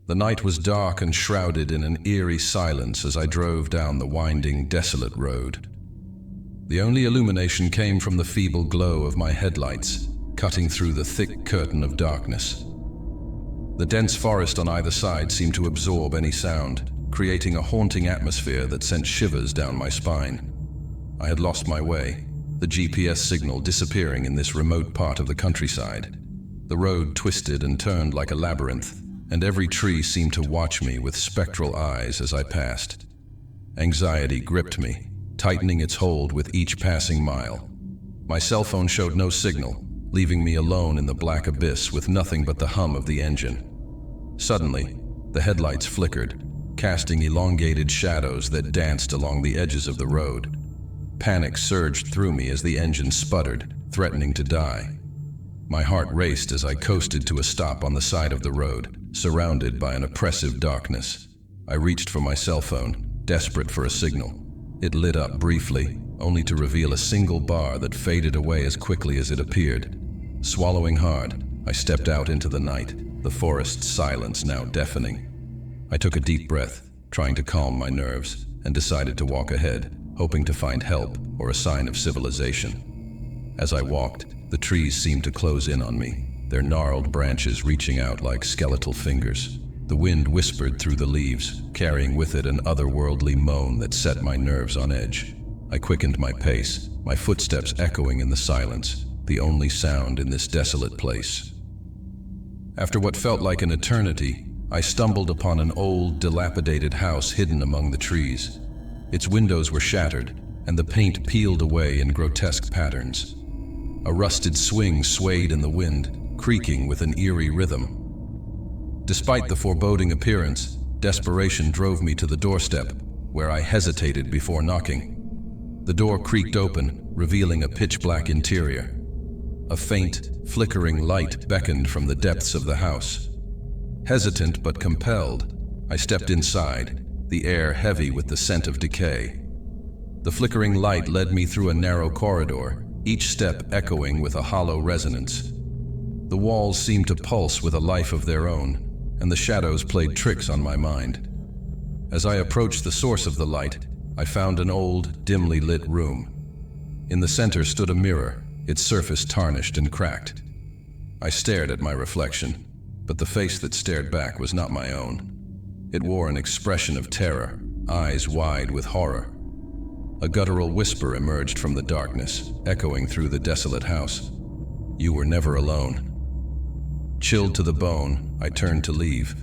The night was dark and shrouded in an eerie silence as I drove down the winding, desolate road. The only illumination came from the feeble glow of my headlights, cutting through the thick curtain of darkness. The dense forest on either side seemed to absorb any sound, creating a haunting atmosphere that sent shivers down my spine. I had lost my way, the GPS signal disappearing in this remote part of the countryside. The road twisted and turned like a labyrinth, and every tree seemed to watch me with spectral eyes as I passed. Anxiety gripped me, tightening its hold with each passing mile. My cell phone showed no signal, leaving me alone in the black abyss with nothing but the hum of the engine. Suddenly, the headlights flickered, casting elongated shadows that danced along the edges of the road. Panic surged through me as the engine sputtered, threatening to die. My heart raced as I coasted to a stop on the side of the road, surrounded by an oppressive darkness. I reached for my cell phone, desperate for a signal. It lit up briefly, only to reveal a single bar that faded away as quickly as it appeared. Swallowing hard, I stepped out into the night, the forest's silence now deafening. I took a deep breath, trying to calm my nerves, and decided to walk ahead, hoping to find help or a sign of civilization. As I walked, the trees seemed to close in on me, their gnarled branches reaching out like skeletal fingers. The wind whispered through the leaves, carrying with it an otherworldly moan that set my nerves on edge. I quickened my pace, my footsteps echoing in the silence, the only sound in this desolate place. After what felt like an eternity, I stumbled upon an old, dilapidated house hidden among the trees. Its windows were shattered, and the paint peeled away in grotesque patterns. A rusted swing swayed in the wind, creaking with an eerie rhythm. Despite the foreboding appearance, desperation drove me to the doorstep, where I hesitated before knocking. The door creaked open, revealing a pitch-black interior. A faint, flickering light beckoned from the depths of the house. Hesitant but compelled, I stepped inside, the air heavy with the scent of decay. The flickering light led me through a narrow corridor, each step echoing with a hollow resonance. The walls seemed to pulse with a life of their own, and the shadows played tricks on my mind. As I approached the source of the light, I found an old, dimly lit room. In the center stood a mirror, its surface tarnished and cracked. I stared at my reflection, but the face that stared back was not my own. It wore an expression of terror, eyes wide with horror. A guttural whisper emerged from the darkness, echoing through the desolate house. "You were never alone." Chilled to the bone, I turned to leave,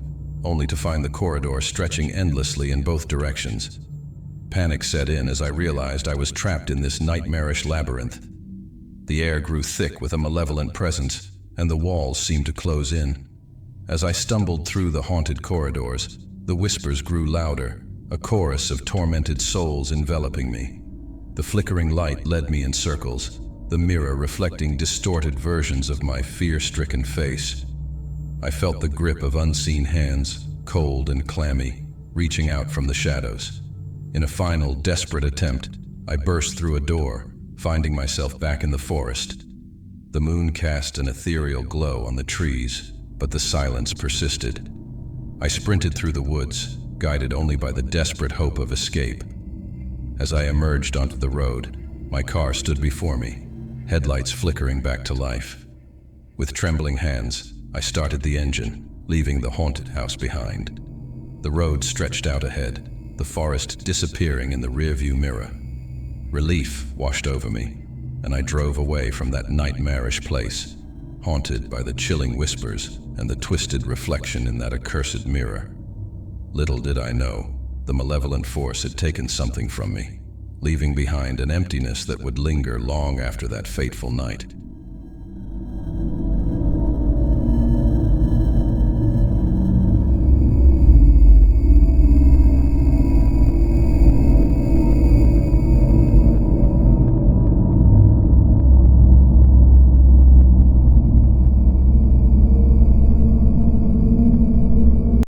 only to find the corridor stretching endlessly in both directions. Panic set in as I realized I was trapped in this nightmarish labyrinth. The air grew thick with a malevolent presence, and the walls seemed to close in. As I stumbled through the haunted corridors, the whispers grew louder, a chorus of tormented souls enveloping me. The flickering light led me in circles, the mirror reflecting distorted versions of my fear-stricken face. I felt the grip of unseen hands, cold and clammy, reaching out from the shadows. In a final, desperate attempt, I burst through a door, finding myself back in the forest. The moon cast an ethereal glow on the trees, but the silence persisted. I sprinted through the woods, guided only by the desperate hope of escape. As I emerged onto the road, my car stood before me, headlights flickering back to life. With trembling hands, I started the engine, leaving the haunted house behind. The road stretched out ahead, the forest disappearing in the rearview mirror. Relief washed over me, and I drove away from that nightmarish place, haunted by the chilling whispers and the twisted reflection in that accursed mirror. Little did I know, the malevolent force had taken something from me, leaving behind an emptiness that would linger long after that fateful night.